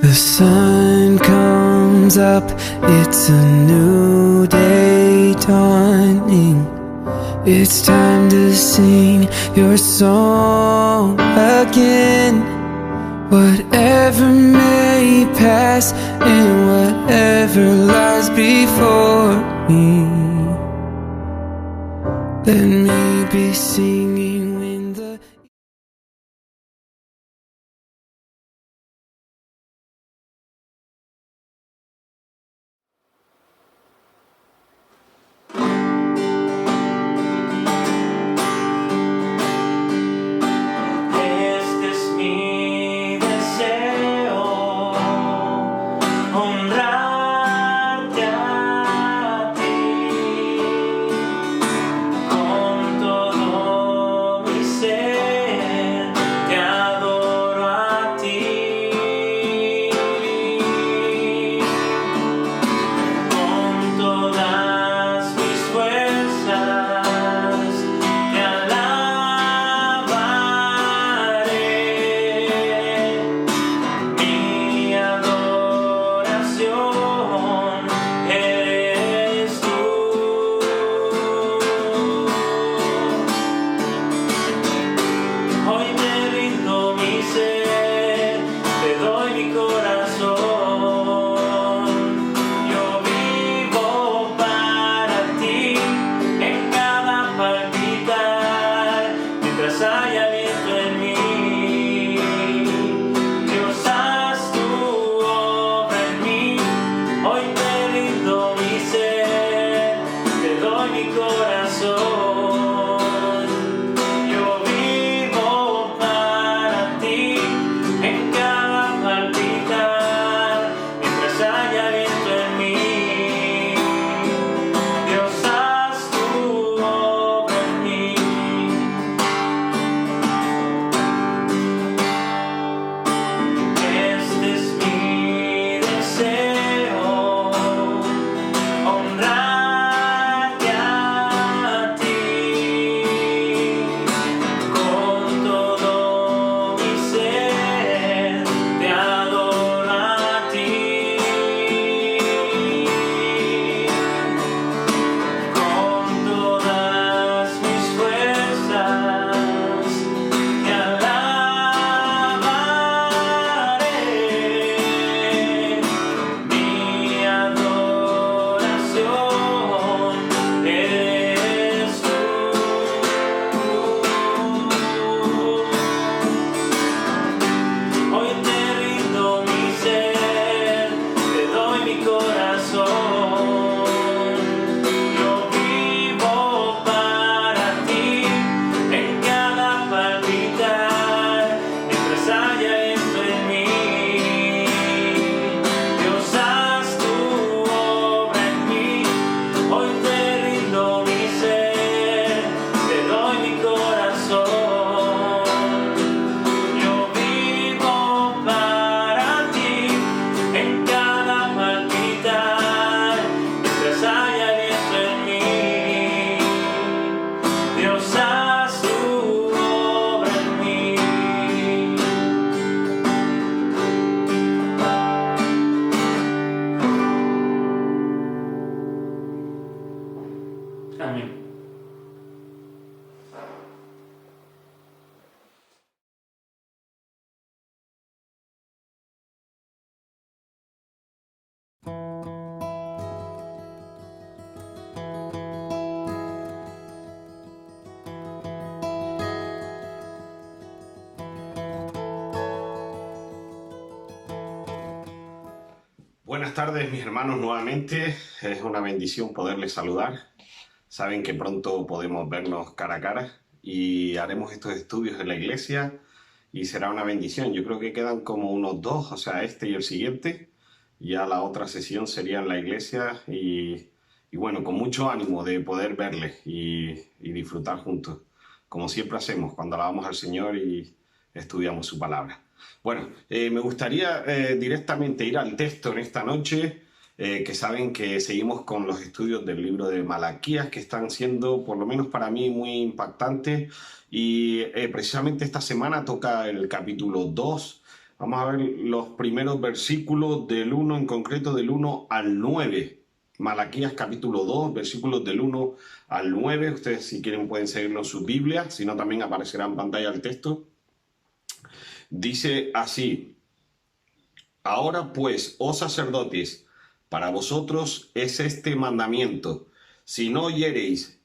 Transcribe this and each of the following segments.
The sun comes up, it's a new day dawning. It's time to sing your song again. Whatever may pass and whatever lies before me, let me be singing when the Este es mi deseo, honrarte a ti, con todo mi ser, te adoro a ti, con todas mis fuerzas, te alabaré. Mi adoración eres tú. Hoy te rindo mi ser, te doy mi corazón. Yo vivo para ti en cada palpitar, mientras hay aliento en mí. Dios, haz tu obra en mí. Hoy te rindo mi ser, te doy mi corazón. Yo vivo para ti en cada palpitar, mientras hay aliento en mí. Dios, haz tu obra en mí. Este es mi deseo, honrarte a ti, con todo mi ser, te adoro a ti, con todas mis fuerzas, te alabaré. Mi adoración eres tú. Hoy te rindo mi ser, te doy mi corazón. Yo vivo para ti en cada palpitar, mientras haya aliento en mí. Dios, haz tu obra en mí. Hoy te rindo mi ser, te doy mi corazón. Yo vivo para ti en cada palpitar, mientras hay aliento en mí. Dios, haz tu obra en mí. Amén. Buenas tardes, mis hermanos, nuevamente. Es una bendición poderles saludar. Saben que pronto podemos vernos cara a cara y haremos estos estudios en la iglesia y será una bendición. Yo creo que quedan como unos dos, o sea, este y el siguiente. Ya la otra sesión sería en la iglesia y bueno, con mucho ánimo de poder verles y disfrutar juntos, como siempre hacemos cuando alabamos al Señor y estudiamos su palabra. Bueno, me gustaría directamente ir al texto en esta noche, que saben que seguimos con los estudios del libro de Malaquías, que están siendo, por lo menos para mí, muy impactantes. Y precisamente esta semana toca el capítulo 2 Vamos a ver los primeros versículos del 1, en concreto del 1 al 9. Malaquías capítulo 2, versículos del 1 al 9. Ustedes, si quieren, pueden seguirlo en sus Biblias, si no, también aparecerá en pantalla el texto. Dice así: Ahora pues, oh sacerdotes, para vosotros es este mandamiento: si no oyereis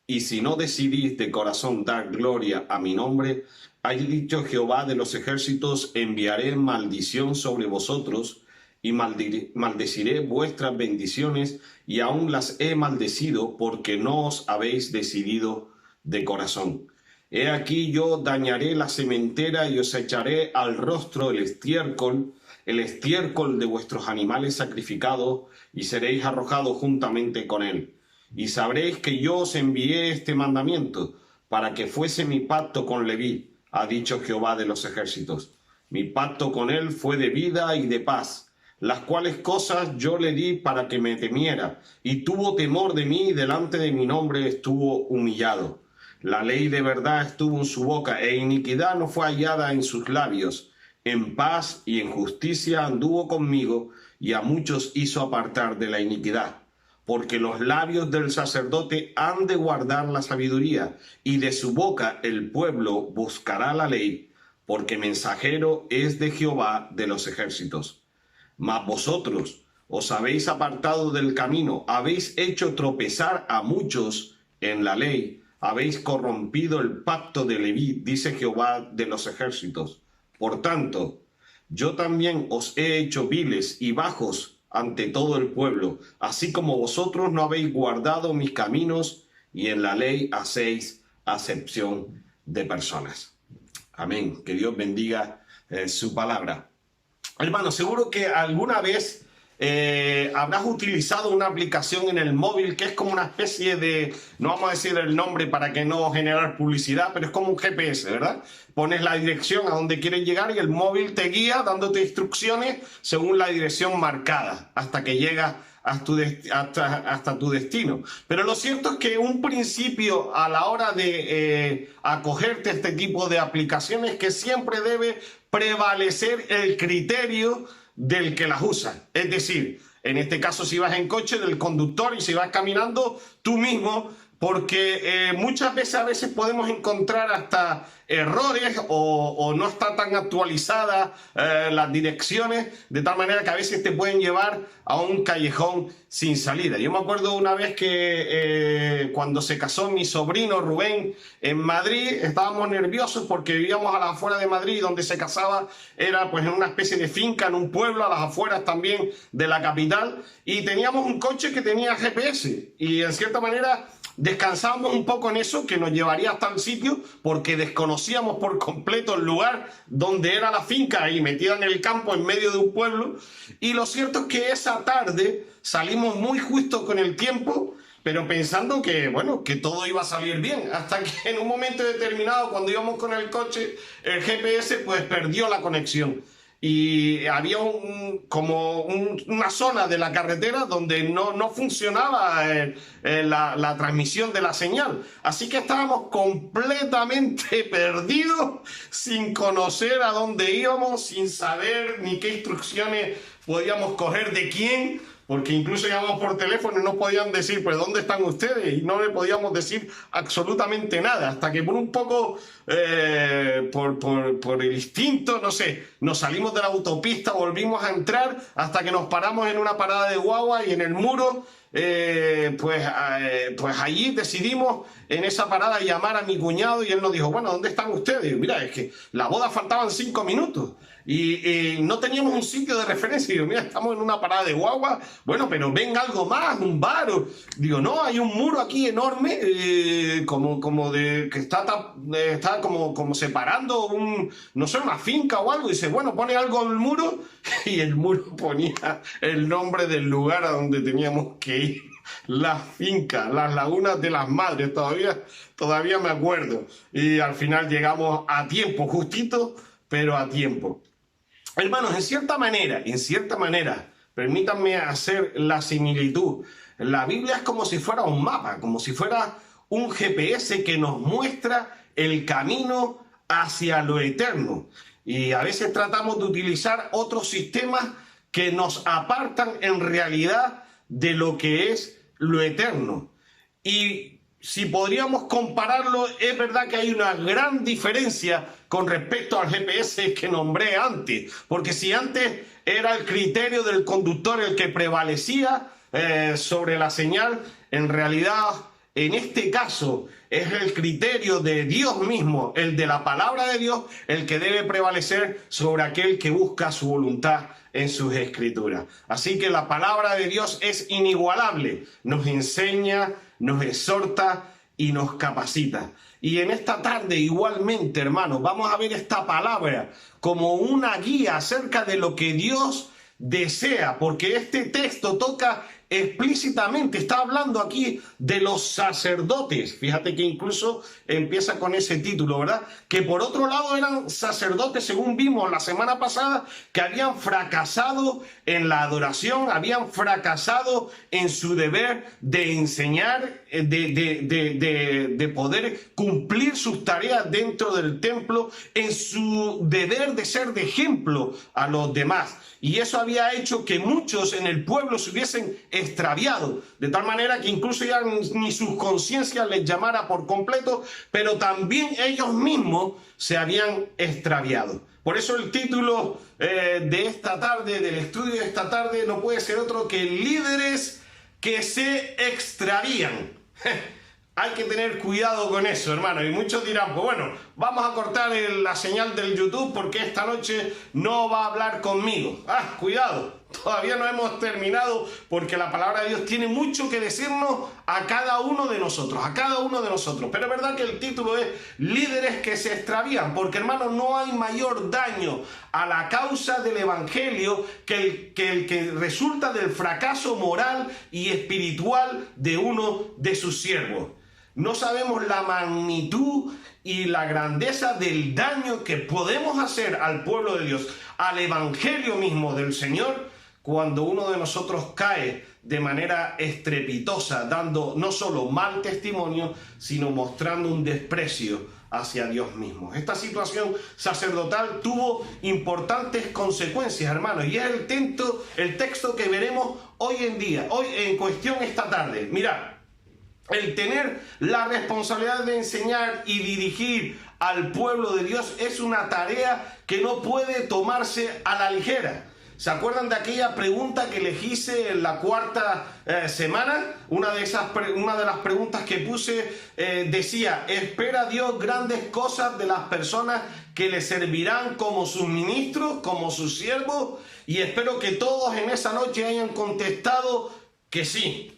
y si no decidís de corazón dar gloria a mi nombre, ha dicho Jehová de los ejércitos, enviaré maldición sobre vosotros y maldeciré vuestras bendiciones, y aún las he maldecido porque no os habéis decidido de corazón. He aquí yo dañaré la sementera y os echaré al rostro el estiércol de vuestros animales sacrificados, y seréis arrojados juntamente con él. Y sabréis que yo os envié este mandamiento para que fuese mi pacto con Leví, ha dicho Jehová de los ejércitos. Mi pacto con él fue de vida y de paz, las cuales cosas yo le di para que me temiera, y tuvo temor de mí, y delante de mi nombre estuvo humillado. La ley de verdad estuvo en su boca, e iniquidad no fue hallada en sus labios. En paz y en justicia anduvo conmigo, y a muchos hizo apartar de la iniquidad. Porque los labios del sacerdote han de guardar la sabiduría, y de su boca el pueblo buscará la ley, porque mensajero es de Jehová de los ejércitos. Mas vosotros os habéis apartado del camino, habéis hecho tropezar a muchos en la ley, habéis corrompido el pacto de Leví, dice Jehová de los ejércitos. Por tanto, yo también os he hecho viles y bajos ante todo el pueblo, así como vosotros no habéis guardado mis caminos, y en la ley hacéis acepción de personas. Amén. Que Dios bendiga su palabra. Hermano, seguro que alguna vez habrás utilizado una aplicación en el móvil que es como una especie de, no vamos a decir el nombre para que no generar publicidad, pero es como un GPS, ¿verdad? Pones la dirección a donde quieres llegar y el móvil te guía dándote instrucciones según la dirección marcada hasta que llegas hasta tu destino. Pero lo cierto es que un principio a la hora de acogerte a este tipo de aplicaciones, que siempre debe prevalecer el criterio del que las usa. Es decir, en este caso, si vas en coche, del conductor, y si vas caminando, tú mismo, porque muchas veces podemos encontrar hasta errores o no está tan actualizadas las direcciones, de tal manera que a veces te pueden llevar a un callejón sin salida. Yo me acuerdo una vez que cuando se casó mi sobrino Rubén en Madrid, estábamos nerviosos porque vivíamos a las afueras de Madrid, donde se casaba era pues en una especie de finca, en un pueblo, a las afueras también de la capital, y teníamos un coche que tenía GPS, y en cierta manera descansábamos un poco en eso, que nos llevaría hasta el sitio, porque desconocíamos por completo el lugar donde era la finca, ahí metida en el campo, en medio de un pueblo. Y lo cierto es que esa tarde salimos muy justos con el tiempo, pero pensando que, bueno, que todo iba a salir bien, hasta que en un momento determinado, cuando íbamos con el coche, el GPS pues perdió la conexión. Y había una zona de la carretera donde no funcionaba la transmisión de la señal. Así que estábamos completamente perdidos, sin conocer a dónde íbamos, sin saber ni qué instrucciones podíamos coger de quién, porque incluso llamamos por teléfono y no podían decir, pues, ¿dónde están ustedes? Y no le podíamos decir absolutamente nada, hasta que por un poco, por el instinto, no sé, nos salimos de la autopista, volvimos a entrar, hasta que nos paramos en una parada de guagua, y en el muro, pues allí decidimos en esa parada llamar a mi cuñado, y él nos dijo, bueno, ¿dónde están ustedes? Y mira, es que la boda faltaban 5 minutos. Y no teníamos un sitio de referencia. Y digo, mira, estamos en una parada de guagua. Bueno, pero ven algo más, un bar. Digo, no, hay un muro aquí enorme, como de que está como separando no sé, una finca o algo. Y dice, bueno, pone algo en el muro. Y el muro ponía el nombre del lugar a donde teníamos que ir. La finca, las Lagunas de las Madres, todavía me acuerdo. Y al final llegamos a tiempo, justito, pero a tiempo. Hermanos, en cierta manera, permítanme hacer la similitud. La Biblia es como si fuera un mapa, como si fuera un GPS que nos muestra el camino hacia lo eterno. Y a veces tratamos de utilizar otros sistemas que nos apartan en realidad de lo que es lo eterno. Y si podríamos compararlo, es verdad que hay una gran diferencia con respecto al GPS que nombré antes, porque si antes era el criterio del conductor el que prevalecía sobre la señal, en realidad en este caso es el criterio de Dios mismo, el de la palabra de Dios, el que debe prevalecer sobre aquel que busca su voluntad en sus escrituras. Así que la palabra de Dios es inigualable, nos enseña, nos exhorta y nos capacita. Y en esta tarde igualmente, hermanos, vamos a ver esta palabra como una guía acerca de lo que Dios desea, porque este texto toca explícitamente, está hablando aquí de los sacerdotes. Fíjate que incluso empieza con ese título, ¿verdad? Que por otro lado eran sacerdotes, según vimos la semana pasada, que habían fracasado en la adoración, habían fracasado en su deber de enseñar, de poder cumplir sus tareas dentro del templo, en su deber de ser de ejemplo a los demás. Y eso había hecho que muchos en el pueblo se hubiesen extraviado, de tal manera que incluso ya ni sus conciencias les llamara por completo, pero también ellos mismos se habían extraviado. Por eso el título de esta tarde, del estudio de esta tarde, no puede ser otro que líderes que se extravían. Hay que tener cuidado con eso, hermano. Y muchos dirán, pues bueno, vamos a cortar la señal del YouTube porque esta noche no va a hablar conmigo. Cuidado, todavía no hemos terminado porque la palabra de Dios tiene mucho que decirnos a cada uno de nosotros, Pero es verdad que el título es líderes que se extravían, porque, hermano, no hay mayor daño a la causa del evangelio que el que resulta del fracaso moral y espiritual de uno de sus siervos. No sabemos la magnitud y la grandeza del daño que podemos hacer al pueblo de Dios, al evangelio mismo del Señor, cuando uno de nosotros cae de manera estrepitosa, dando no solo mal testimonio, sino mostrando un desprecio hacia Dios mismo. Esta situación sacerdotal tuvo importantes consecuencias, hermanos, y es el texto que veremos hoy en cuestión esta tarde. Mirad. El tener la responsabilidad de enseñar y dirigir al pueblo de Dios es una tarea que no puede tomarse a la ligera. ¿Se acuerdan de aquella pregunta que les hice en la cuarta semana? Una de las preguntas que puse decía, ¿espera Dios grandes cosas de las personas que le servirán como sus ministros, como sus siervos? Y espero que todos en esa noche hayan contestado que sí.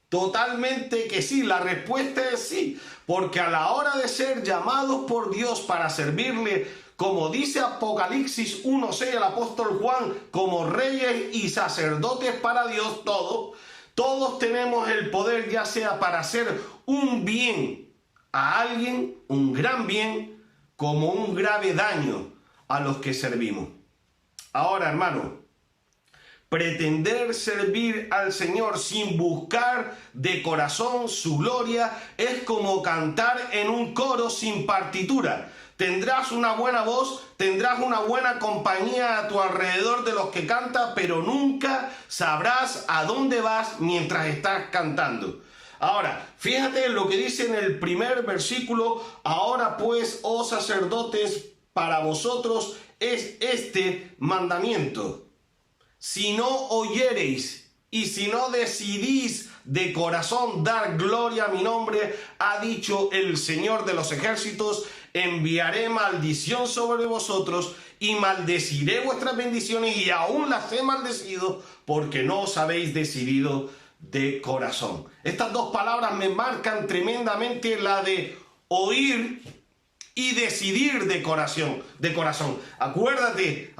Totalmente que sí, la respuesta es sí, porque a la hora de ser llamados por Dios para servirle, como dice Apocalipsis 1:6 el apóstol Juan, como reyes y sacerdotes para Dios todos tenemos el poder, ya sea para hacer un bien a alguien, un gran bien, como un grave daño a los que servimos. Ahora, hermano, pretender servir al Señor sin buscar de corazón su gloria es como cantar en un coro sin partitura. Tendrás una buena voz, tendrás una buena compañía a tu alrededor de los que cantan, pero nunca sabrás a dónde vas mientras estás cantando. Ahora, fíjate en lo que dice en el primer versículo. Ahora pues, oh sacerdotes, para vosotros es este mandamiento. Si no oyereis y si no decidís de corazón dar gloria a mi nombre, ha dicho el Señor de los ejércitos, enviaré maldición sobre vosotros y maldeciré vuestras bendiciones y aún las he maldecido porque no os habéis decidido de corazón. Estas dos palabras me marcan tremendamente la de oír y decidir de corazón. Acuérdate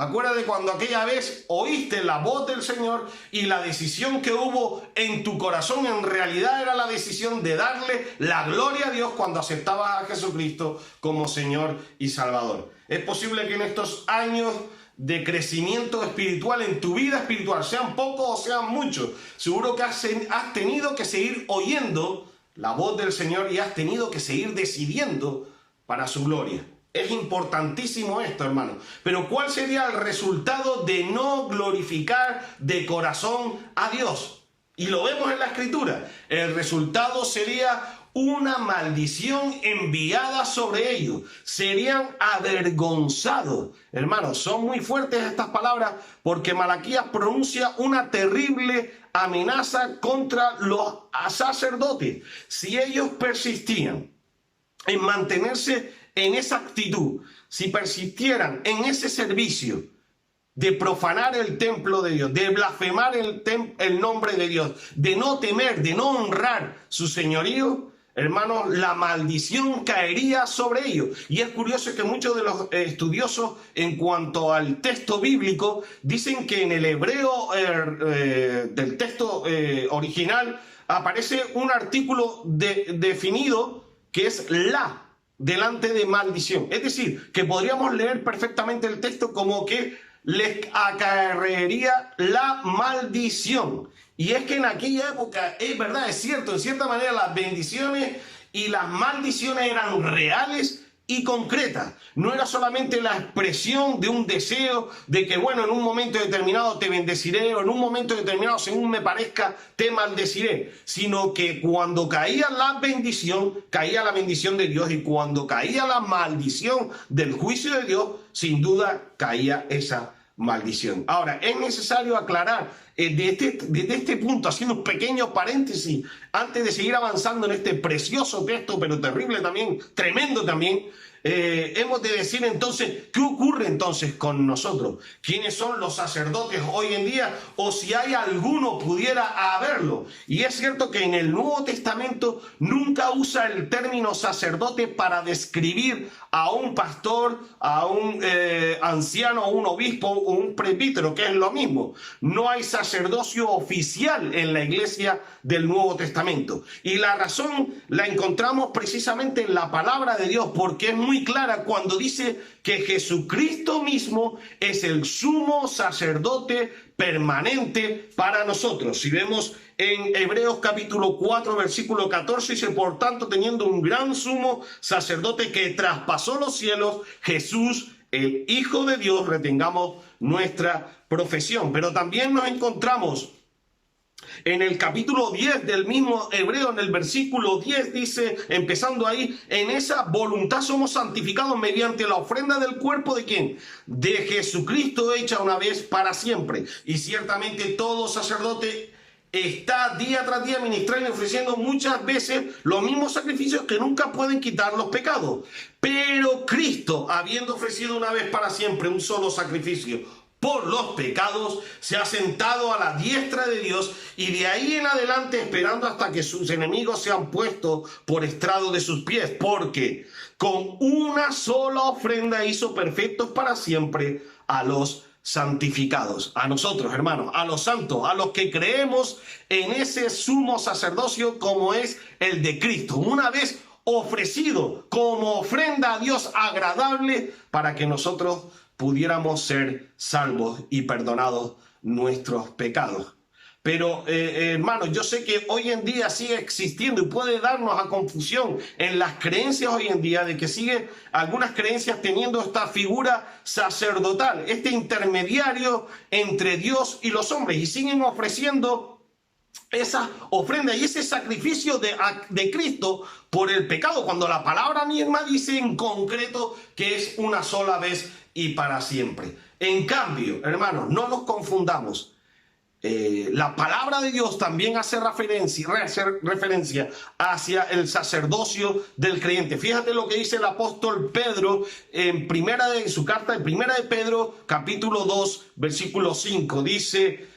cuando aquella vez oíste la voz del Señor y la decisión que hubo en tu corazón en realidad era la decisión de darle la gloria a Dios cuando aceptabas a Jesucristo como Señor y Salvador. Es posible que en estos años de crecimiento espiritual en tu vida espiritual, sean pocos o sean muchos, seguro que has tenido que seguir oyendo la voz del Señor y has tenido que seguir decidiendo para su gloria. Es importantísimo esto, hermano. Pero ¿cuál sería el resultado de no glorificar de corazón a Dios? Y lo vemos en la Escritura. El resultado sería una maldición enviada sobre ellos. Serían avergonzados. Hermanos, son muy fuertes estas palabras porque Malaquías pronuncia una terrible amenaza contra los sacerdotes. Si ellos persistían en mantenerse en esa actitud, si persistieran en ese servicio de profanar el templo de Dios, de blasfemar el nombre de Dios, de no temer, de no honrar su señorío, hermanos, la maldición caería sobre ellos. Y es curioso que muchos de los estudiosos en cuanto al texto bíblico dicen que en el hebreo del texto original aparece un artículo definido que es la delante de maldición. Es decir, que podríamos leer perfectamente el texto como que les acarrearía la maldición. Y es que en aquella época, es verdad, es cierto, en cierta manera las bendiciones y las maldiciones eran reales y concretas. No era solamente la expresión de un deseo de que, bueno, en un momento determinado te bendeciré, o en un momento determinado, según me parezca, te maldeciré, sino que cuando caía la bendición de Dios, y cuando caía la maldición del juicio de Dios, sin duda caía esa maldición. Ahora, es necesario aclarar desde este punto, haciendo un pequeño paréntesis, antes de seguir avanzando en este precioso texto, pero terrible también, tremendo también, hemos de decir entonces, ¿qué ocurre entonces con nosotros? ¿Quiénes son los sacerdotes hoy en día? O si hay alguno pudiera haberlo. Y es cierto que en el Nuevo Testamento nunca usa el término sacerdote para describir a un pastor, a un anciano, a un obispo o un presbítero, que es lo mismo. No hay sacerdocio oficial en la iglesia del Nuevo Testamento. Y la razón la encontramos precisamente en la palabra de Dios, porque es muy clara cuando dice que Jesucristo mismo es el sumo sacerdote permanente para nosotros. Si vemos en Hebreos capítulo 4, versículo 14, dice: por tanto, teniendo un gran sumo sacerdote que traspasó los cielos, Jesús, el Hijo de Dios, retengamos nuestra profesión. Pero también nos encontramos en el capítulo 10 del mismo Hebreo, en el versículo 10 dice, empezando ahí: en esa voluntad somos santificados mediante la ofrenda del cuerpo ¿de quién? De Jesucristo, hecha una vez para siempre. Y ciertamente todo sacerdote está día tras día ministrando y ofreciendo muchas veces los mismos sacrificios que nunca pueden quitar los pecados. Pero Cristo, habiendo ofrecido una vez para siempre un solo sacrificio por los pecados, se ha sentado a la diestra de Dios, y de ahí en adelante esperando hasta que sus enemigos sean puestos por estrado de sus pies, porque con una sola ofrenda hizo perfectos para siempre a los santificados. A nosotros, hermanos, a los santos, a los que creemos en ese sumo sacerdocio como es el de Cristo, una vez ofrecido como ofrenda a Dios agradable para que nosotros pudiéramos ser salvos y perdonados nuestros pecados. Pero, hermanos, yo sé que hoy en día sigue existiendo y puede darnos a confusión en las creencias hoy en día, de que siguen algunas creencias teniendo esta figura sacerdotal, este intermediario entre Dios y los hombres, y siguen ofreciendo esa ofrenda y ese sacrificio de Cristo por el pecado, cuando la palabra misma dice en concreto que es una sola vez y para siempre. En cambio, hermanos, no nos confundamos. La palabra de Dios también hace referencia hacia el sacerdocio del creyente. Fíjate lo que dice el apóstol Pedro en su carta en primera de Pedro, capítulo 2, versículo 5. Dice,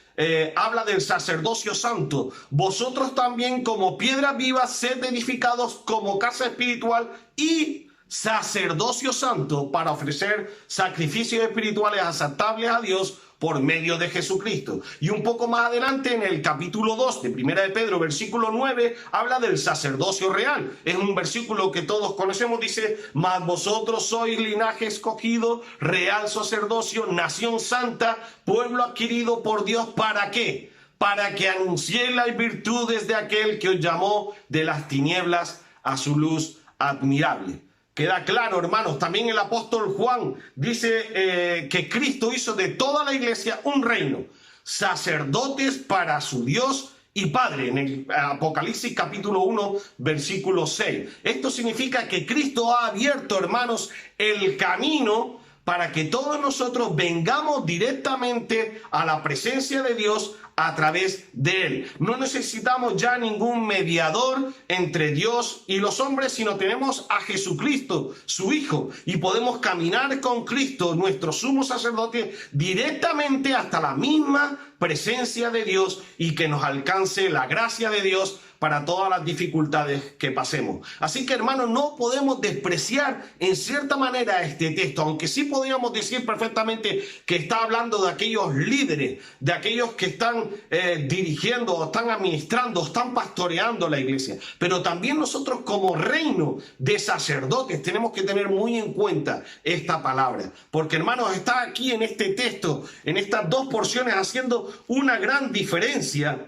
habla del sacerdocio santo. Vosotros también, como piedras vivas, sed edificados como casa espiritual y sacerdocio santo, para ofrecer sacrificios espirituales aceptables a Dios por medio de Jesucristo. Y un poco más adelante, en el capítulo 2 de Primera de Pedro, versículo 9, habla del sacerdocio real. Es un versículo que todos conocemos, dice: mas vosotros sois linaje escogido, real sacerdocio, nación santa, pueblo adquirido por Dios. ¿Para qué? Para que anunciéis las virtudes de aquel que os llamó de las tinieblas a su luz admirable. queda claro, hermanos. También el apóstol Juan dice que Cristo hizo de toda la iglesia un reino, sacerdotes para su Dios y Padre, en el Apocalipsis capítulo 1, versículo 6. Esto significa que Cristo ha abierto, hermanos, el camino para que todos nosotros vengamos directamente a la presencia de Dios a través de Él. No necesitamos ya ningún mediador entre Dios y los hombres, sino tenemos a Jesucristo, su Hijo, y podemos caminar con Cristo, nuestro sumo sacerdote, directamente hasta la misma presencia de Dios y que nos alcance la gracia de Dios para todas las dificultades que pasemos. Así que, hermanos, no podemos despreciar en cierta manera este texto, aunque sí podríamos decir perfectamente que está hablando de aquellos líderes, de aquellos que están dirigiendo, o están administrando, o están pastoreando la iglesia. Pero también nosotros como reino de sacerdotes tenemos que tener muy en cuenta esta palabra. Porque, hermanos, está aquí en este texto, en estas dos porciones, haciendo una gran diferencia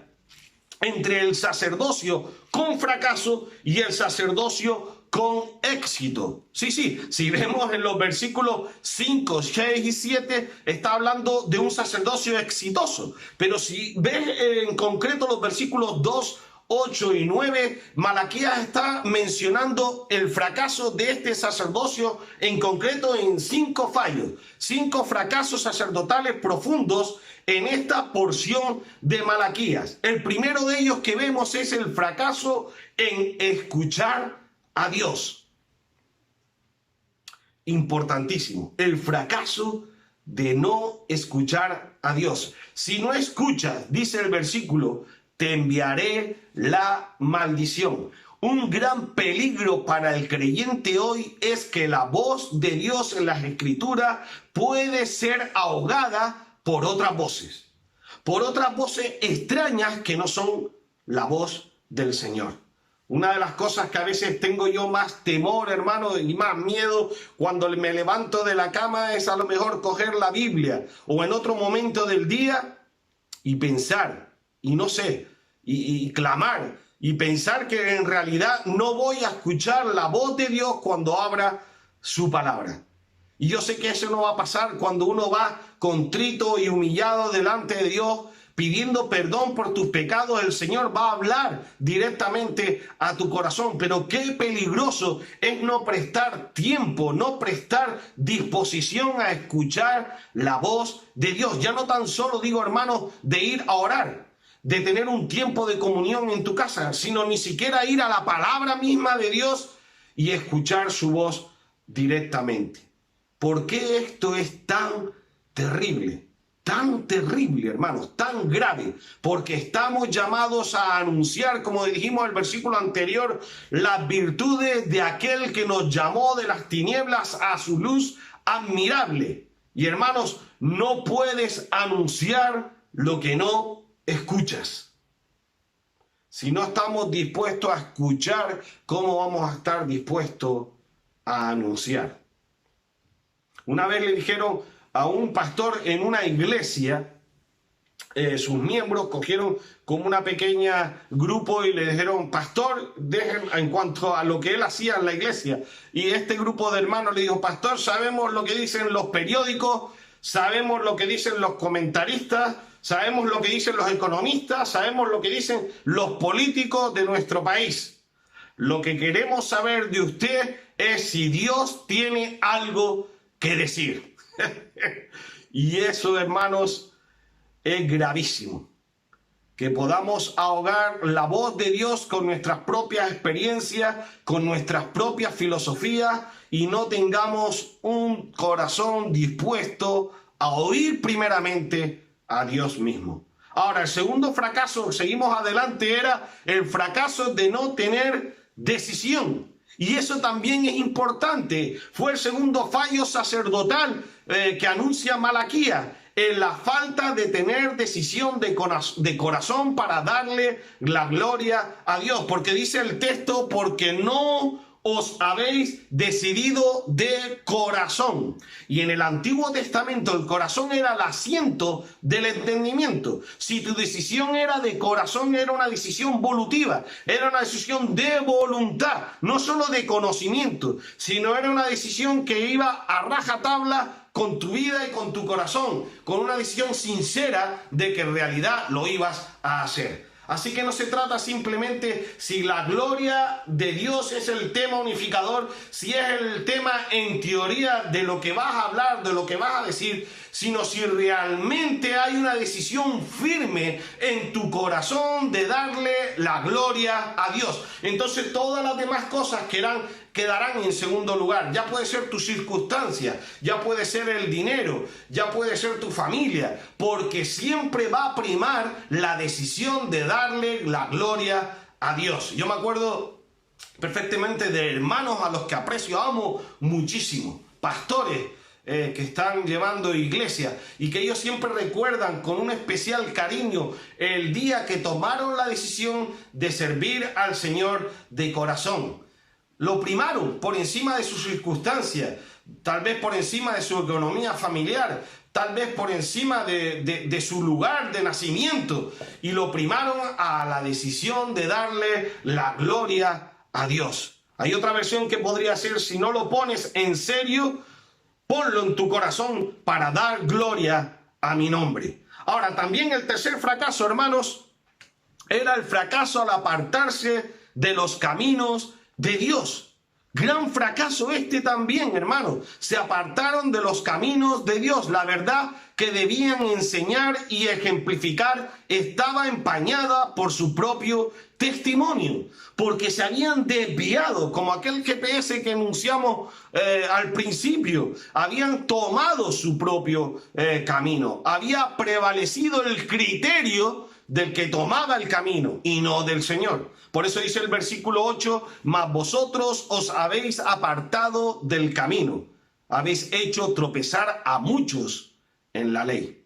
entre el sacerdocio con fracaso y el sacerdocio con éxito. Sí, si vemos en los versículos 5, 6 y 7, está hablando de un sacerdocio exitoso. Pero si ves en concreto los versículos 2, 8 y 9, Malaquías está mencionando el fracaso de este sacerdocio, en concreto en 5 fallos, 5 fracasos sacerdotales profundos en esta porción de Malaquías. El primero de ellos que vemos es el fracaso en escuchar a Dios. Importantísimo, el fracaso de no escuchar a Dios. Si no escuchas, dice el versículo, te enviaré la maldición. Un gran peligro para el creyente hoy es que la voz de Dios en las Escrituras puede ser ahogada por otras voces extrañas que no son la voz del Señor. Una de las cosas que a veces tengo yo más temor, hermano, y más miedo cuando me levanto de la cama es a lo mejor coger la Biblia o en otro momento del día y pensar, y no sé, y clamar, y pensar que en realidad no voy a escuchar la voz de Dios cuando abra su palabra. Y yo sé que eso no va a pasar cuando uno va contrito y humillado delante de Dios, pidiendo perdón por tus pecados. El Señor va a hablar directamente a tu corazón. Pero qué peligroso es no prestar tiempo, no prestar disposición a escuchar la voz de Dios. Ya no tan solo digo, hermanos, de ir a orar, de tener un tiempo de comunión en tu casa, sino ni siquiera ir a la palabra misma de Dios y escuchar su voz directamente. ¿Por qué esto es tan terrible? Tan terrible, hermanos, tan grave, porque estamos llamados a anunciar, como dijimos en el versículo anterior, las virtudes de aquel que nos llamó de las tinieblas a su luz admirable. Y hermanos, no puedes anunciar lo que no escuchas. Si no estamos dispuestos a escuchar, ¿cómo vamos a estar dispuestos a anunciar? Una vez le dijeron a un pastor en una iglesia, sus miembros cogieron como una pequeña grupo y le dijeron, pastor, dejen en cuanto a lo que él hacía en la iglesia. Y este grupo de hermanos le dijo, pastor, sabemos lo que dicen los periódicos, sabemos lo que dicen los comentaristas, sabemos lo que dicen los economistas, sabemos lo que dicen los políticos de nuestro país. Lo que queremos saber de usted es si Dios tiene algo que decir. Y eso, hermanos, es gravísimo. Que podamos ahogar la voz de Dios con nuestras propias experiencias, con nuestras propias filosofías y no tengamos un corazón dispuesto a oír primeramente a Dios mismo. Ahora, el segundo fracaso, seguimos adelante, era el fracaso de no tener decisión. Y eso también es importante. Fue el segundo fallo sacerdotal que anuncia Malaquías, en la falta de tener decisión de corazón para darle la gloria a Dios. Porque dice el texto, porque no os habéis decidido de corazón. Y en el Antiguo Testamento el corazón era el asiento del entendimiento. Si tu decisión era de corazón, era una decisión volutiva, era una decisión de voluntad, no solo de conocimiento, sino era una decisión que iba a rajatabla con tu vida y con tu corazón, con una decisión sincera de que en realidad lo ibas a hacer. Así que no se trata simplemente si la gloria de Dios es el tema unificador, si es el tema en teoría de lo que vas a hablar, de lo que vas a decir, sino si realmente hay una decisión firme en tu corazón de darle la gloria a Dios. Entonces todas las demás cosas quedarán en segundo lugar. Ya puede ser tu circunstancia, ya puede ser el dinero, ya puede ser tu familia, porque siempre va a primar la decisión de darle la gloria a Dios. Yo me acuerdo perfectamente de hermanos a los que aprecio, amo muchísimo, pastores que están llevando iglesia y que ellos siempre recuerdan con un especial cariño el día que tomaron la decisión de servir al Señor de corazón. Lo primaron por encima de sus circunstancias, tal vez por encima de su economía familiar, tal vez por encima de su lugar de nacimiento, y lo primaron a la decisión de darle la gloria a Dios. Hay otra versión que podría ser: si no lo pones en serio, ponlo en tu corazón para dar gloria a mi nombre. Ahora, también el tercer fracaso, hermanos, era el fracaso al apartarse de los caminos de Dios. Gran fracaso este también, hermanos. Se apartaron de los caminos de Dios. La verdad que debían enseñar y ejemplificar estaba empañada por su propio testimonio, porque se habían desviado, como aquel GPS que enunciamos al principio. Habían tomado su propio camino. Había prevalecido el criterio del que tomaba el camino y no del Señor. Por eso dice el versículo 8: mas vosotros os habéis apartado del camino, habéis hecho tropezar a muchos en la ley.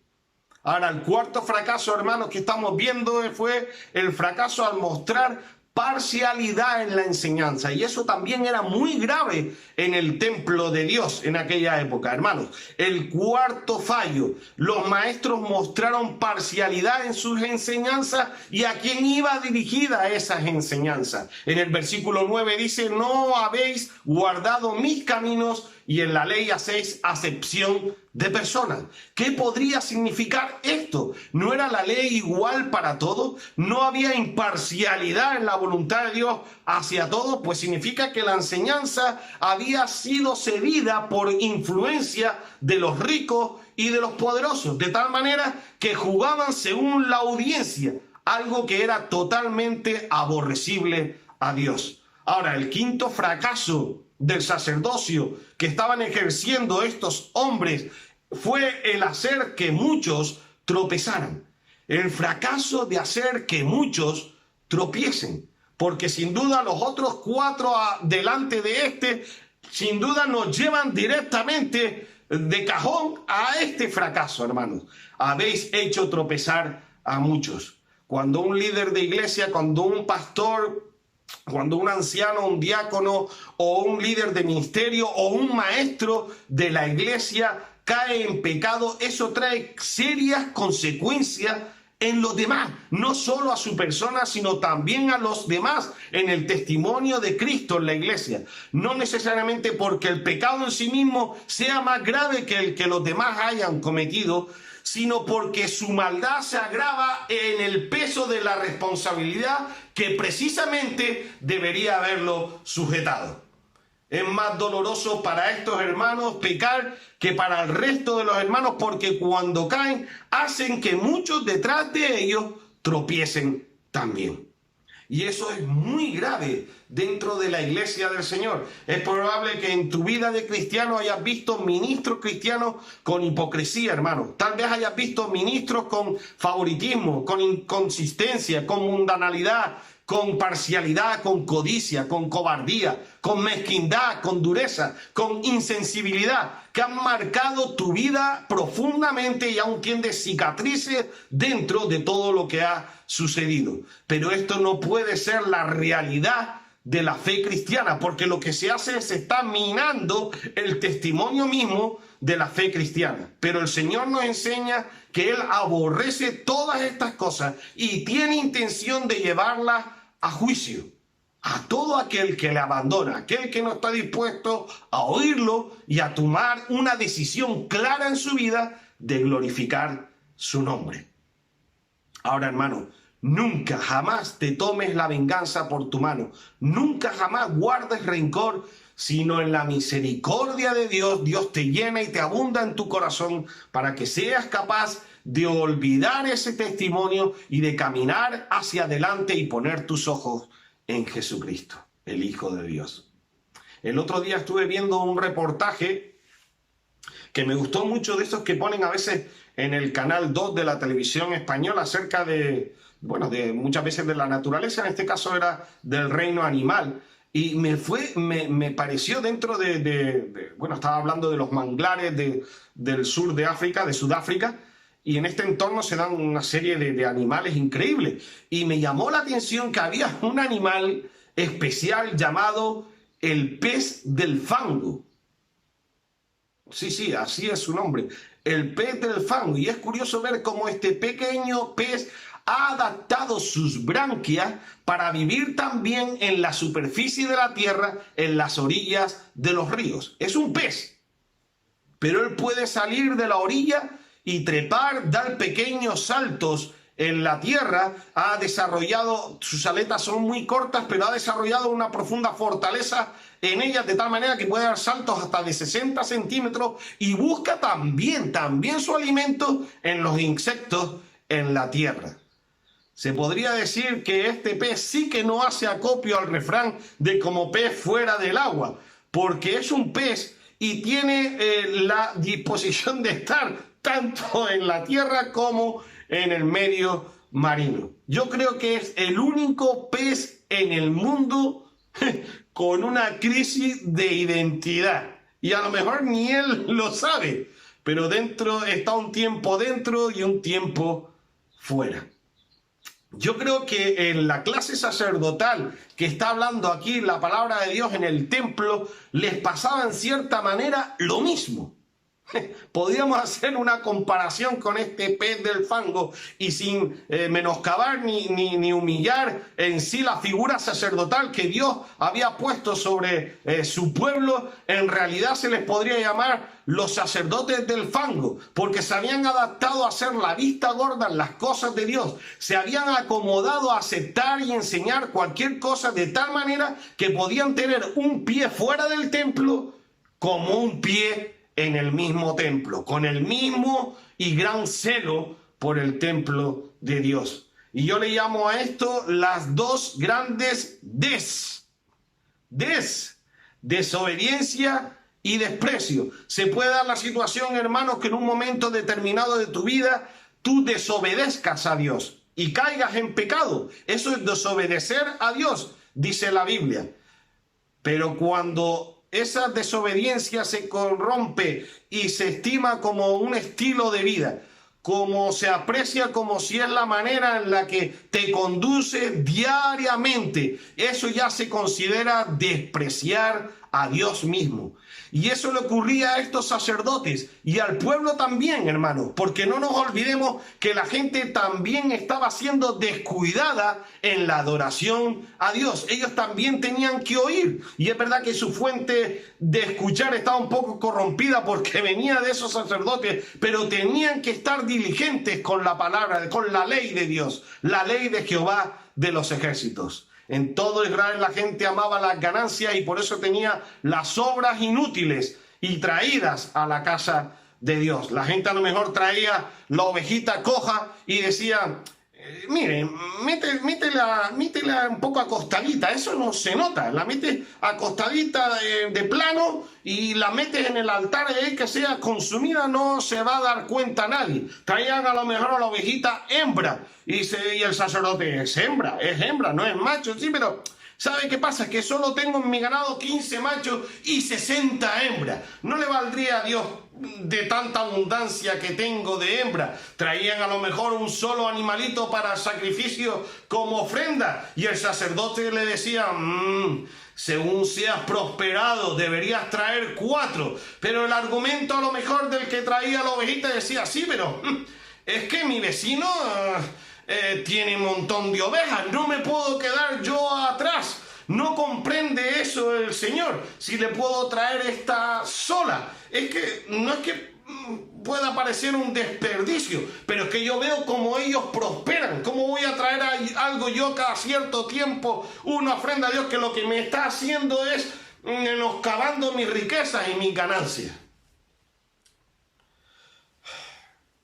Ahora, el cuarto fracaso, hermanos, que estamos viendo fue el fracaso al mostrar parcialidad en la enseñanza, y eso también era muy grave en el templo de Dios en aquella época, hermanos. El cuarto fallo: los maestros mostraron parcialidad en sus enseñanzas y a quién iba dirigida esas enseñanzas. En el versículo 9 dice: no habéis guardado mis caminos y en la ley hacéis acepción de personas. ¿Qué podría significar esto? ¿No era la ley igual para todos? ¿No había imparcialidad en la voluntad de Dios hacia todos? Pues significa que la enseñanza había sido cedida por influencia de los ricos y de los poderosos, de tal manera que jugaban según la audiencia, algo que era totalmente aborrecible a Dios. Ahora, el quinto fracaso del sacerdocio que estaban ejerciendo estos hombres fue el hacer que muchos tropezaran. El fracaso de hacer que muchos tropiecen. Porque sin duda los otros cuatro delante de este, sin duda nos llevan directamente de cajón a este fracaso, hermanos. Habéis hecho tropezar a muchos. Cuando un líder de iglesia, cuando un pastor, cuando un anciano, un diácono o un líder de ministerio o un maestro de la iglesia cae en pecado, eso trae serias consecuencias en los demás, no solo a su persona, sino también a los demás en el testimonio de Cristo en la iglesia. No necesariamente porque el pecado en sí mismo sea más grave que el que los demás hayan cometido, sino porque su maldad se agrava en el peso de la responsabilidad que precisamente debería haberlo sujetado. Es más doloroso para estos hermanos pecar que para el resto de los hermanos, porque cuando caen hacen que muchos detrás de ellos tropiecen también. Y eso es muy grave dentro de la iglesia del Señor. Es probable que en tu vida de cristiano hayas visto ministros cristianos con hipocresía, hermano. Tal vez hayas visto ministros con favoritismo, con inconsistencia, con mundanalidad, con parcialidad, con codicia, con cobardía, con mezquindad, con dureza, con insensibilidad, que han marcado tu vida profundamente y aún tienes cicatrices dentro de todo lo que ha sucedido. Pero esto no puede ser la realidad de la fe cristiana, porque lo que se hace es se está minando el testimonio mismo de la fe cristiana. Pero el Señor nos enseña que Él aborrece todas estas cosas y tiene intención de llevarlas a juicio a todo aquel que le abandona, aquel que no está dispuesto a oírlo y a tomar una decisión clara en su vida de glorificar su nombre. Ahora, hermano, nunca jamás te tomes la venganza por tu mano, nunca jamás guardes rencor, sino en la misericordia de Dios, Dios te llena y te abunda en tu corazón para que seas capaz de olvidar ese testimonio y de caminar hacia adelante y poner tus ojos en Jesucristo, el Hijo de Dios. El otro día estuve viendo un reportaje que me gustó mucho, de esos que ponen a veces en el canal 2 de la televisión española acerca de muchas veces de la naturaleza, en este caso era del reino animal. Y me pareció dentro estaba hablando de los manglares del sur de África, de Sudáfrica, y en este entorno se dan una serie de animales increíbles. Y me llamó la atención que había un animal especial llamado el pez del fango. Sí, así es su nombre, el pez del fango. Y es curioso ver cómo este pequeño pez ha adaptado sus branquias para vivir también en la superficie de la tierra, en las orillas de los ríos. Es un pez, pero él puede salir de la orilla y trepar, dar pequeños saltos en la tierra. Ha desarrollado, sus aletas son muy cortas, pero ha desarrollado una profunda fortaleza en ellas, de tal manera que puede dar saltos hasta de 60 centímetros y busca también su alimento en los insectos en la tierra. Se podría decir que este pez sí que no hace acopio al refrán de como pez fuera del agua, porque es un pez y tiene la disposición de estar tanto en la tierra como en el medio marino. Yo creo que es el único pez en el mundo con una crisis de identidad. Y a lo mejor ni él lo sabe, pero está un tiempo dentro y un tiempo fuera. Yo creo que en la clase sacerdotal que está hablando aquí la palabra de Dios en el templo, les pasaba en cierta manera lo mismo. Podríamos hacer una comparación con este pez del fango y sin menoscabar ni humillar en sí la figura sacerdotal que Dios había puesto sobre su pueblo. En realidad se les podría llamar los sacerdotes del fango, porque se habían adaptado a hacer la vista gorda en las cosas de Dios, se habían acomodado a aceptar y enseñar cualquier cosa, de tal manera que podían tener un pie fuera del templo como un pie en el mismo templo, con el mismo y gran celo por el templo de Dios. Y yo le llamo a esto las dos grandes desobediencia y desprecio. Se puede dar la situación, hermanos, que en un momento determinado de tu vida tú desobedezcas a Dios y caigas en pecado. Eso es desobedecer a Dios, dice la Biblia. Pero cuando esa desobediencia se corrompe y se estima como un estilo de vida, como se aprecia como si es la manera en la que te conduce diariamente, eso ya se considera despreciar a Dios mismo. Y eso le ocurría a estos sacerdotes y al pueblo también, hermano, porque no nos olvidemos que la gente también estaba siendo descuidada en la adoración a Dios. Ellos también tenían que oír, y es verdad que su fuente de escuchar estaba un poco corrompida porque venía de esos sacerdotes, pero tenían que estar diligentes con la palabra, con la ley de Dios, la ley de Jehová de los ejércitos. En todo Israel la gente amaba las ganancias y por eso tenía las obras inútiles y traídas a la casa de Dios. La gente a lo mejor traía la ovejita coja y decía, miren, métela un poco acostadita, eso no se nota, la metes acostadita de plano y la metes en el altar y que sea consumida, no se va a dar cuenta nadie. Traían a lo mejor a la ovejita hembra y el sacerdote es hembra, no es macho, sí, pero ¿Sabe qué pasa? Que solo tengo en mi ganado 15 machos y 60 hembras. No le valdría a Dios de tanta abundancia que tengo de hembras. Traían a lo mejor un solo animalito para sacrificio como ofrenda. Y el sacerdote le decía, según seas prosperado, deberías traer 4. Pero el argumento a lo mejor del que traía la ovejita decía, sí, pero es que mi vecino tiene un montón de ovejas, no me puedo quedar yo atrás. No comprende eso el Señor, si le puedo traer esta sola. Es que no es que pueda parecer un desperdicio, pero es que yo veo cómo ellos prosperan. ¿Cómo voy a traer algo yo cada cierto tiempo, una ofrenda a Dios, que lo que me está haciendo es menoscabando mis riquezas y mis ganancias?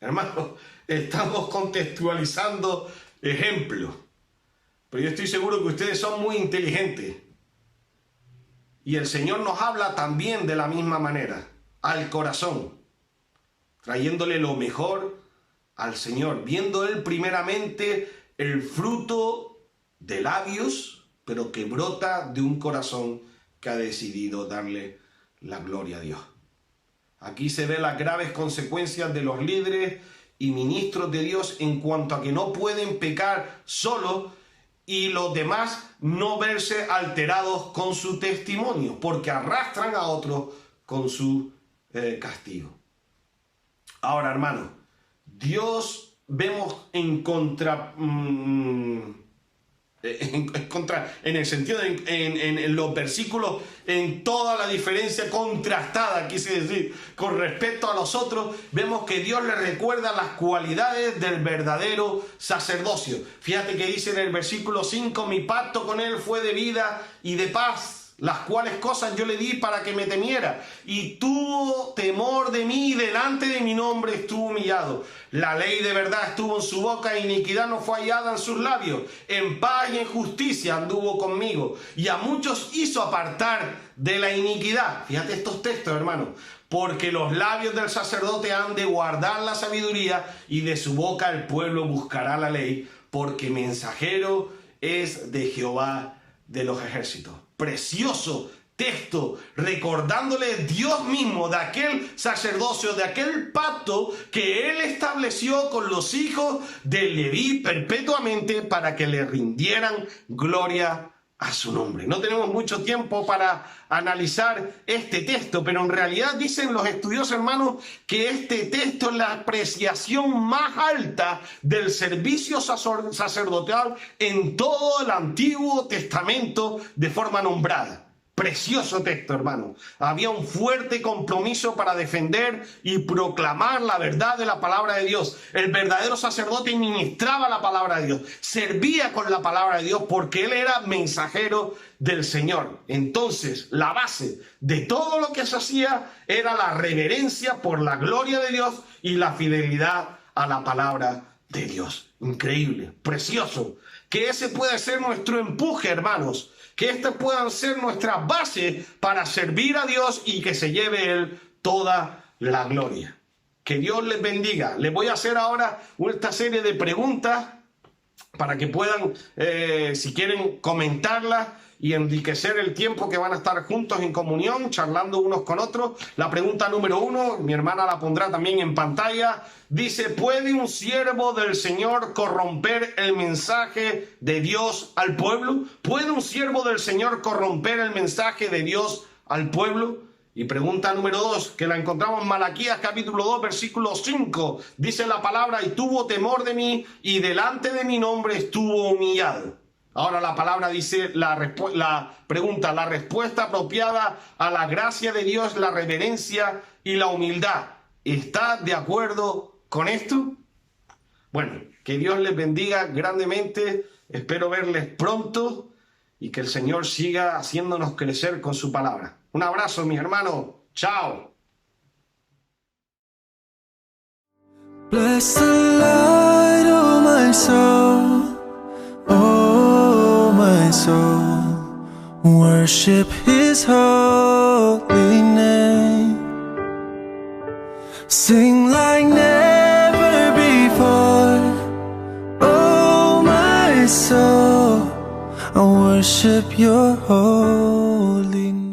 Hermanos, estamos contextualizando ejemplos, pero yo estoy seguro que ustedes son muy inteligentes y el Señor nos habla también de la misma manera, al corazón, trayéndole lo mejor al Señor, viendo Él primeramente el fruto de labios, pero que brota de un corazón que ha decidido darle la gloria a Dios. Aquí se ven las graves consecuencias de los líderes y ministros de Dios en cuanto a que no pueden pecar solos y los demás no verse alterados con su testimonio, porque arrastran a otros con su castigo. Ahora, hermanos, Dios vemos en el sentido en los versículos, en toda la diferencia contrastada, quise decir, con respecto a los otros, vemos que Dios le recuerda las cualidades del verdadero sacerdocio. Fíjate que dice en el versículo 5, mi pacto con él fue de vida y de paz, las cuales cosas yo le di para que me temiera, y tuvo temor de mí, y delante de mi nombre estuvo humillado. La ley de verdad estuvo en su boca, iniquidad no fue hallada en sus labios. En paz y en justicia anduvo conmigo, y a muchos hizo apartar de la iniquidad. Fíjate estos textos, hermanos. Porque los labios del sacerdote han de guardar la sabiduría, y de su boca el pueblo buscará la ley, porque mensajero es de Jehová de los ejércitos. Precioso texto, recordándole Dios mismo de aquel sacerdocio, de aquel pacto que él estableció con los hijos de Leví perpetuamente para que le rindieran gloria a su nombre. No tenemos mucho tiempo para analizar este texto, pero en realidad dicen los estudiosos, hermanos, que este texto es la apreciación más alta del servicio sacerdotal en todo el Antiguo Testamento de forma nombrada. Precioso texto, hermano. Había un fuerte compromiso para defender y proclamar la verdad de la palabra de Dios. El verdadero sacerdote ministraba la palabra de Dios, servía con la palabra de Dios porque él era mensajero del Señor. Entonces, la base de todo lo que se hacía era la reverencia por la gloria de Dios y la fidelidad a la palabra de Dios. Increíble, precioso. Que ese puede ser nuestro empuje, hermanos. Que estas puedan ser nuestras bases para servir a Dios y que se lleve Él toda la gloria. Que Dios les bendiga. Les voy a hacer ahora esta serie de preguntas para que puedan, si quieren, comentarlas y enriquecer el tiempo que van a estar juntos en comunión, charlando unos con otros. La pregunta número 1, mi hermana la pondrá también en pantalla, dice, ¿puede un siervo del Señor corromper el mensaje de Dios al pueblo? ¿Puede un siervo del Señor corromper el mensaje de Dios al pueblo? Y pregunta número 2, que la encontramos en Malaquías capítulo 2, versículo 5, dice la palabra, y tuvo temor de mí, y delante de mi nombre estuvo humillado. Ahora la palabra dice, la respuesta apropiada a la gracia de Dios, la reverencia y la humildad. ¿Está de acuerdo con esto? Bueno, que Dios les bendiga grandemente. Espero verles pronto y que el Señor siga haciéndonos crecer con su palabra. Un abrazo, mis hermanos. Chao. Bless the Lord, oh my soul, oh my soul, worship His holy name. Sing like never before, oh my soul, I worship worship your holy name.